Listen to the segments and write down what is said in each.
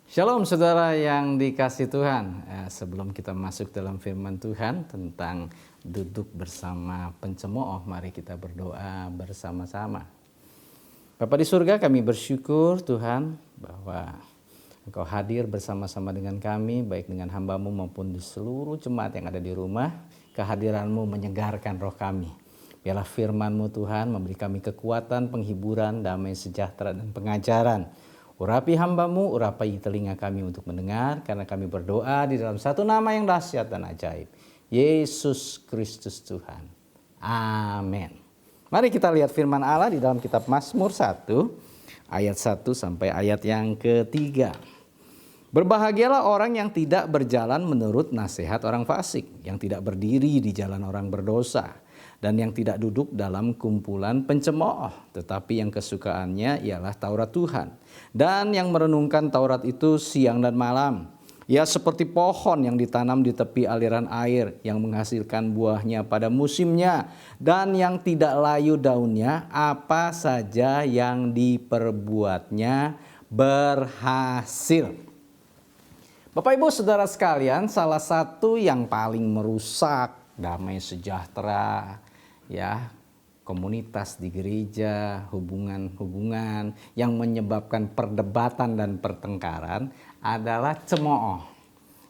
Shalom saudara yang dikasih Tuhan. Sebelum kita masuk dalam firman Tuhan tentang duduk bersama pencemooh, mari kita berdoa bersama-sama. Bapa di surga, kami bersyukur Tuhan bahwa Engkau hadir bersama-sama dengan kami, baik dengan hamba-Mu maupun di seluruh jemaat yang ada di rumah. Kehadiran-Mu menyegarkan roh kami. Biarlah firman-Mu Tuhan memberi kami kekuatan, penghiburan, damai sejahtera dan pengajaran. Urapi hamba-Mu, urapi telinga kami untuk mendengar, karena kami berdoa di dalam satu nama yang dahsyat dan ajaib, Yesus Kristus Tuhan. Amin. Mari kita lihat firman Allah di dalam kitab Mazmur 1, ayat 1 sampai ayat yang ketiga. Berbahagialah orang yang tidak berjalan menurut nasihat orang fasik, yang tidak berdiri di jalan orang berdosa, dan yang tidak duduk dalam kumpulan pencemooh, tetapi yang kesukaannya ialah Taurat Tuhan, dan yang merenungkan Taurat itu siang dan malam. Ia seperti pohon yang ditanam di tepi aliran air, yang menghasilkan buahnya pada musimnya, dan yang tidak layu daunnya, apa saja yang diperbuatnya berhasil. Bapak Ibu Saudara sekalian, salah satu yang paling merusak damai sejahtera, ya, komunitas di gereja, hubungan-hubungan yang menyebabkan perdebatan dan pertengkaran adalah cemooh.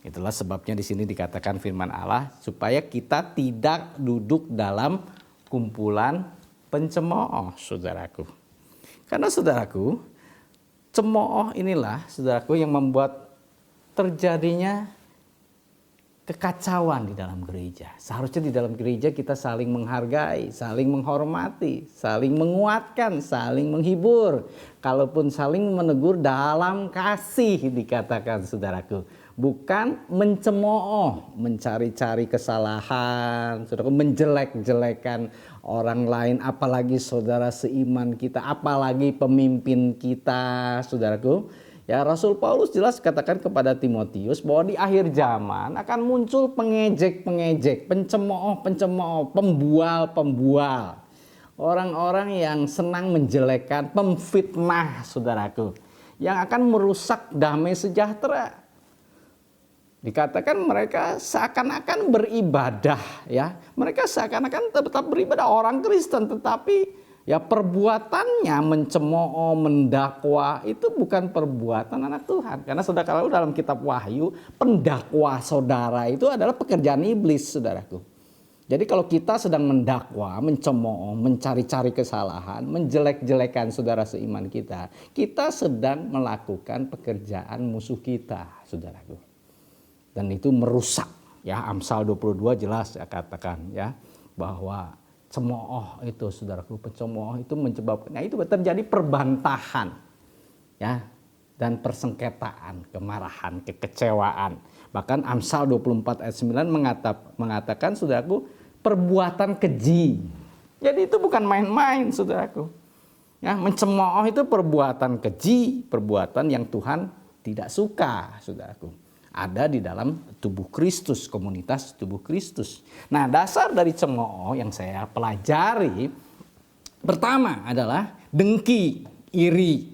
Itulah sebabnya di sini dikatakan firman Allah supaya kita tidak duduk dalam kumpulan pencemooh, saudaraku. Karena saudaraku, cemooh inilah saudaraku yang membuat terjadinya kekacauan di dalam gereja. Seharusnya di dalam gereja kita saling menghargai, saling menghormati, saling menguatkan, saling menghibur. Kalaupun saling menegur dalam kasih dikatakan saudaraku. Bukan mencemooh, mencari-cari kesalahan, saudaraku, menjelek-jelekan orang lain, apalagi saudara seiman kita, apalagi pemimpin kita, saudaraku. Ya, Rasul Paulus jelas katakan kepada Timotius bahwa di akhir zaman akan muncul pengejek-pengejek, pencemooh-pencemooh, pembual-pembual. Orang-orang yang senang menjelekkan, pemfitnah, saudaraku, yang akan merusak damai sejahtera. Dikatakan mereka seakan-akan beribadah, ya. Mereka seakan-akan tetap beribadah orang Kristen, tetapi ya perbuatannya mencemooh, mendakwa itu bukan perbuatan anak Tuhan. Karena saudara, kalau dalam kitab Wahyu, pendakwa saudara itu adalah pekerjaan iblis, saudaraku. Jadi kalau kita sedang mendakwa, mencemooh, mencari-cari kesalahan, menjelek-jelekan saudara seiman kita, kita sedang melakukan pekerjaan musuh kita, saudaraku. Dan itu merusak, ya. Amsal 22 jelas ya katakan, ya, bahwa cemooh itu, saudaraku, pencemooh itu menyebabkan, itu terjadi perbantahan, ya, dan persengketaan, kemarahan, kekecewaan. Bahkan Amsal 24 ayat 9 mengatakan, saudaraku, perbuatan keji. Jadi itu bukan main-main, saudaraku. Ya, mencemooh itu perbuatan keji, perbuatan yang Tuhan tidak suka, saudaraku. Ada di dalam tubuh Kristus, komunitas tubuh Kristus. Nah, dasar dari cemooh yang saya pelajari pertama adalah dengki, iri.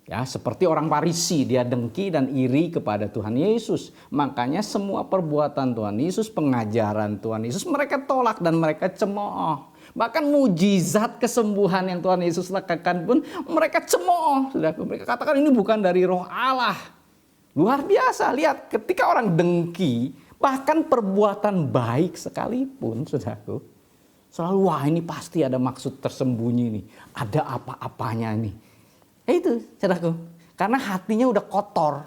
Ya, seperti orang Farisi, dia dengki dan iri kepada Tuhan Yesus. Makanya semua perbuatan Tuhan Yesus, pengajaran Tuhan Yesus, mereka tolak dan mereka cemooh. Bahkan mujizat kesembuhan yang Tuhan Yesus lakukan pun mereka cemooh. Mereka katakan ini bukan dari Roh Allah. Luar biasa, lihat ketika orang dengki, bahkan perbuatan baik sekalipun, saudaraku, selalu wah ini pasti ada maksud tersembunyi nih, ada apa-apanya nih. Itu, saudaraku, karena hatinya udah kotor,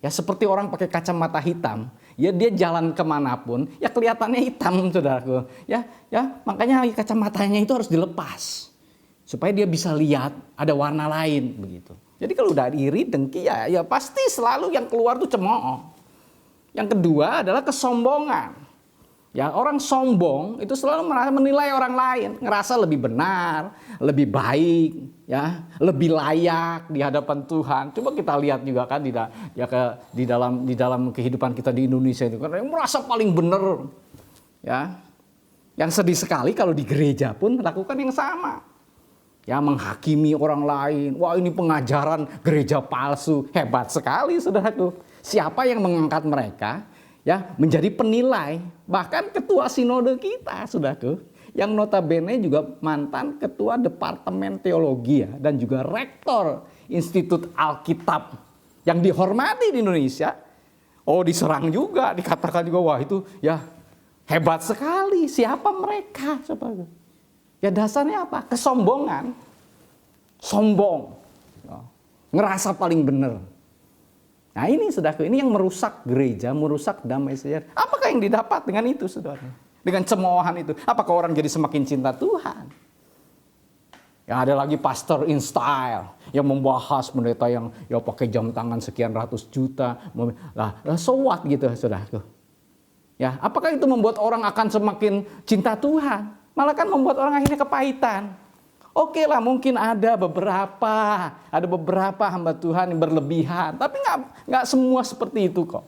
ya seperti orang pakai kacamata hitam, ya dia jalan kemanapun, ya kelihatannya hitam, saudaraku, ya makanya kacamatanya itu harus dilepas supaya dia bisa lihat ada warna lain begitu. Jadi kalau udah iri, dengki, ya pasti selalu yang keluar tuh cemooh. Yang kedua adalah kesombongan. Ya, orang sombong itu selalu menilai orang lain, ngerasa lebih benar, lebih baik, ya, lebih layak di hadapan Tuhan. Coba kita lihat juga kan di dalam kehidupan kita di Indonesia itu kan yang merasa paling benar. Ya. Yang sedih sekali kalau di gereja pun lakukan yang sama. Ya, menghakimi orang lain. Wah, ini pengajaran gereja palsu. Hebat sekali, saudaraku. Siapa yang mengangkat mereka ya menjadi penilai, bahkan ketua sinode kita, saudaraku, yang notabene juga mantan ketua Departemen Teologi ya, dan juga rektor Institut Alkitab yang dihormati di Indonesia. Oh, diserang juga, dikatakan juga, wah itu ya hebat sekali. Siapa mereka? Saudaraku. Ya dasarnya apa? Kesombongan. Sombong. Ngerasa paling benar. Nah ini saudaraku, ini yang merusak gereja, merusak damai sejahtera. Apakah yang didapat dengan itu, saudara? Dengan cemoohan itu. Apakah orang jadi semakin cinta Tuhan? Ya ada lagi pastor in style yang membahas pendeta yang ya pakai jam tangan sekian ratus juta. Lah so what gitu, saudaraku. Ya, apakah itu membuat orang akan semakin cinta Tuhan? Malah kan membuat orang akhirnya kepahitan. Oke lah, mungkin ada beberapa hamba Tuhan yang berlebihan, tapi nggak semua seperti itu kok.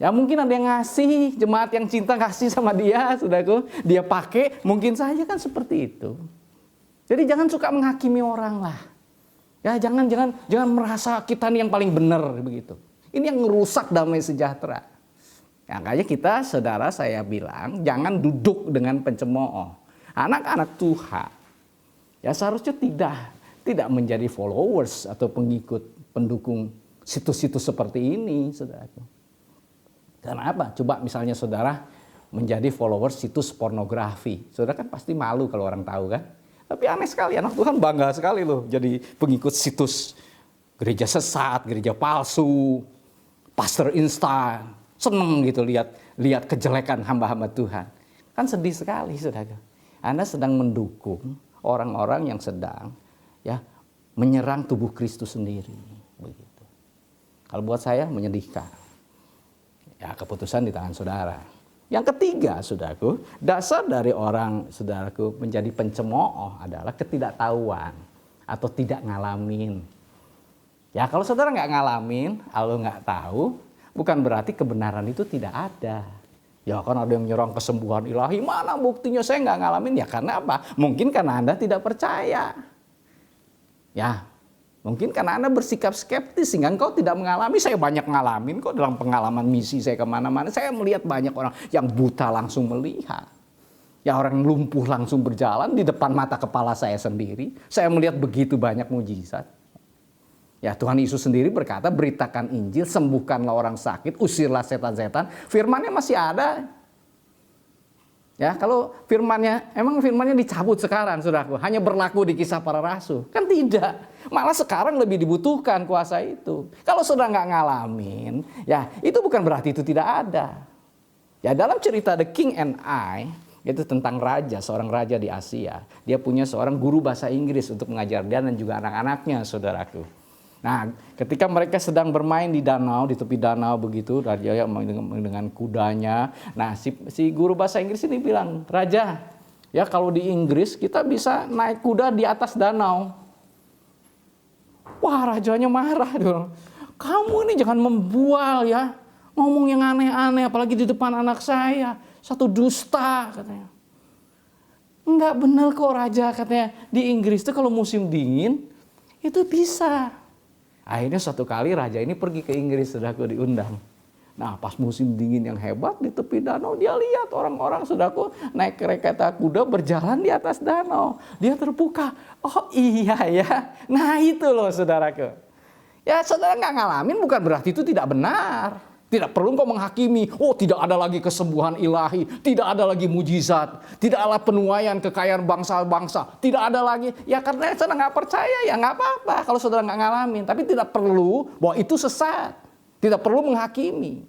Ya mungkin ada yang ngasih, jemaat yang cinta kasih sama dia, saudaraku, dia pakai, mungkin saja kan seperti itu. Jadi jangan suka menghakimi orang lah. Ya jangan merasa kita nih yang paling benar begitu. Ini yang merusak damai sejahtera. Ya, makanya kita, saudara, saya bilang jangan duduk dengan pencemooh. Anak-anak Tuhan ya seharusnya tidak menjadi followers atau pengikut pendukung situs-situs seperti ini, saudara. Karena apa? Coba misalnya saudara menjadi followers situs pornografi. Saudara kan pasti malu kalau orang tahu kan. Tapi aneh sekali, anak Tuhan bangga sekali loh jadi pengikut situs gereja sesat, gereja palsu, pastor instan. Seneng gitu lihat kejelekan hamba-hamba Tuhan. Kan sedih sekali, saudara. Anda sedang mendukung orang-orang yang sedang ya menyerang tubuh Kristus sendiri, begitu. Kalau buat saya menyedihkan. Ya keputusan di tangan saudara. Yang ketiga, saudaraku, dasar dari orang, saudaraku, menjadi pencemooh adalah ketidaktahuan atau tidak ngalamin. Ya kalau saudara nggak ngalamin, kalau nggak tahu, bukan berarti kebenaran itu tidak ada. Ya kan ada yang menyerang kesembuhan ilahi. Mana buktinya saya nggak ngalamin? Ya karena apa? Mungkin karena Anda tidak percaya. Ya mungkin karena Anda bersikap skeptis sehingga engkau tidak mengalami. Saya banyak ngalamin kok dalam pengalaman misi saya kemana-mana. Saya melihat banyak orang yang buta langsung melihat. Ya orang lumpuh langsung berjalan di depan mata kepala saya sendiri. Saya melihat begitu banyak mujizat. Ya Tuhan Yesus sendiri berkata, beritakan Injil, sembuhkanlah orang sakit, usirlah setan-setan. Firman-Nya masih ada. Ya kalau emang firman-Nya dicabut sekarang, saudaraku, hanya berlaku di Kisah Para Rasul. Kan tidak. Malah sekarang lebih dibutuhkan kuasa itu. Kalau saudara nggak ngalamin, ya itu bukan berarti itu tidak ada. Ya dalam cerita The King and I, itu tentang raja, seorang raja di Asia. Dia punya seorang guru bahasa Inggris untuk mengajar dia dan juga anak-anaknya, saudaraku. Nah, ketika mereka sedang bermain di danau, di tepi danau begitu, raja dengan kudanya. Nah, si guru bahasa Inggris ini bilang, "Raja, ya kalau di Inggris kita bisa naik kuda di atas danau." Wah, rajanya marah dong. "Kamu ini jangan membual ya, ngomong yang aneh-aneh apalagi di depan anak saya. Satu dusta," katanya. "Enggak benar kok raja," katanya. "Di Inggris itu kalau musim dingin itu bisa." Akhirnya suatu kali raja ini pergi ke Inggris, saudaraku, diundang. Nah pas musim dingin yang hebat di tepi danau, dia lihat orang-orang, saudaraku, naik kereta kuda berjalan di atas danau. Dia terbuka, oh iya ya, nah itu loh saudaraku. Ya saudara nggak ngalamin bukan berarti itu tidak benar. Tidak perlu kau menghakimi, oh tidak ada lagi kesembuhan ilahi, tidak ada lagi mujizat, tidak ada penuaian kekayaan bangsa-bangsa, tidak ada lagi. Ya karena saudara nggak percaya, ya nggak apa-apa kalau saudara nggak ngalamin. Tapi tidak perlu bahwa itu sesat, tidak perlu menghakimi.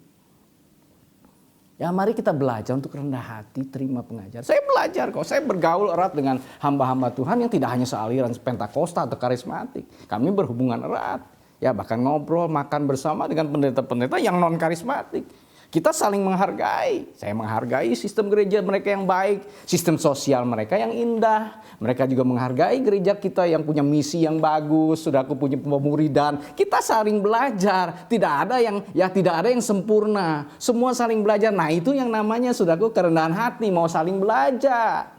Ya mari kita belajar untuk rendah hati, terima pengajar. Saya belajar kok, saya bergaul erat dengan hamba-hamba Tuhan yang tidak hanya sealiran Pentakosta atau karismatik. Kami berhubungan erat. Ya bahkan ngobrol, makan bersama dengan pendeta-pendeta yang non karismatik. Kita saling menghargai. Saya menghargai sistem gereja mereka yang baik, sistem sosial mereka yang indah. Mereka juga menghargai gereja kita yang punya misi yang bagus, sudah aku punya pemuridan. Kita saling belajar. Tidak ada yang sempurna. Semua saling belajar. Nah, itu yang namanya saudaraku kerendahan hati, mau saling belajar.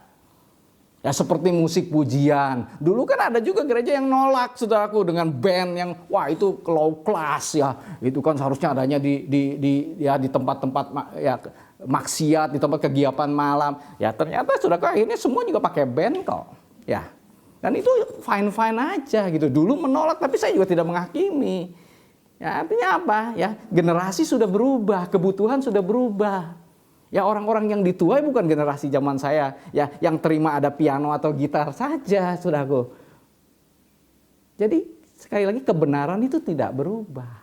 Ya seperti musik pujian. Dulu kan ada juga gereja yang nolak, saudaraku, dengan band yang wah itu low class ya. Itu kan seharusnya adanya di tempat-tempat ya maksiat, di tempat kegiatan malam. Ya ternyata saudaraku akhirnya semua juga pakai band kok. Ya. Dan itu fine-fine aja gitu. Dulu menolak tapi saya juga tidak menghakimi. Ya artinya apa? Ya generasi sudah berubah, kebutuhan sudah berubah. Ya orang-orang yang dituai bukan generasi zaman saya, ya yang terima ada piano atau gitar saja, saudaraku. Jadi sekali lagi kebenaran itu tidak berubah.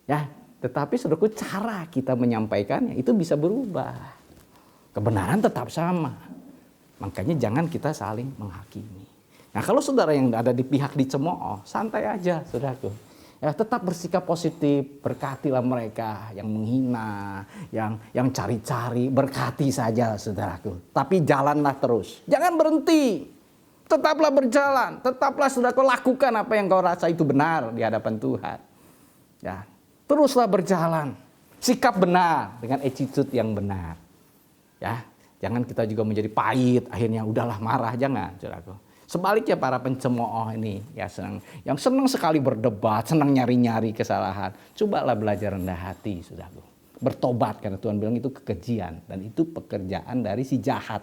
Ya, tetapi saudaraku cara kita menyampaikannya itu bisa berubah. Kebenaran tetap sama. Makanya jangan kita saling menghakimi. Nah, kalau saudara yang ada di pihak dicemooh, santai aja, saudaraku. Ya, tetap bersikap positif, berkatilah mereka yang menghina, yang cari-cari, berkati saja saudaraku. Tapi jalanlah terus, jangan berhenti. Tetaplah berjalan, tetaplah saudaraku lakukan apa yang kau rasa itu benar di hadapan Tuhan. Ya, teruslah berjalan, sikap benar dengan attitude yang benar. Ya, jangan kita juga menjadi pahit, akhirnya udahlah marah, jangan saudaraku. Sebaliknya para pencemooh ini ya yang senang sekali berdebat, senang nyari-nyari kesalahan. Cobalah belajar rendah hati, saudaraku. Bertobat karena Tuhan bilang itu kekejian dan itu pekerjaan dari si jahat.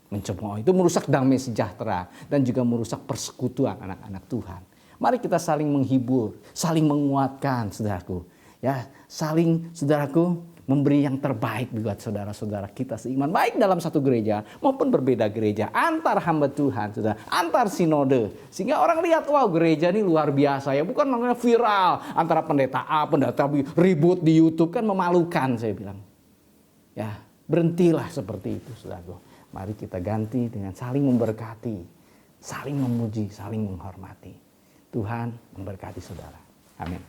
Mencemooh itu merusak damai sejahtera dan juga merusak persekutuan anak-anak Tuhan. Mari kita saling menghibur, saling menguatkan, saudaraku. Ya, saling saudaraku memberi yang terbaik buat saudara-saudara kita seiman, baik dalam satu gereja maupun berbeda gereja, antar hamba Tuhan, saudara, antar sinode, sehingga orang lihat, wow gereja ini luar biasa ya, bukan namanya viral antara pendeta A, pendeta B, ribut di YouTube kan memalukan, saya bilang. Ya, berhentilah seperti itu, saudara. Mari kita ganti dengan saling memberkati, saling memuji, saling menghormati. Tuhan memberkati saudara. Amin.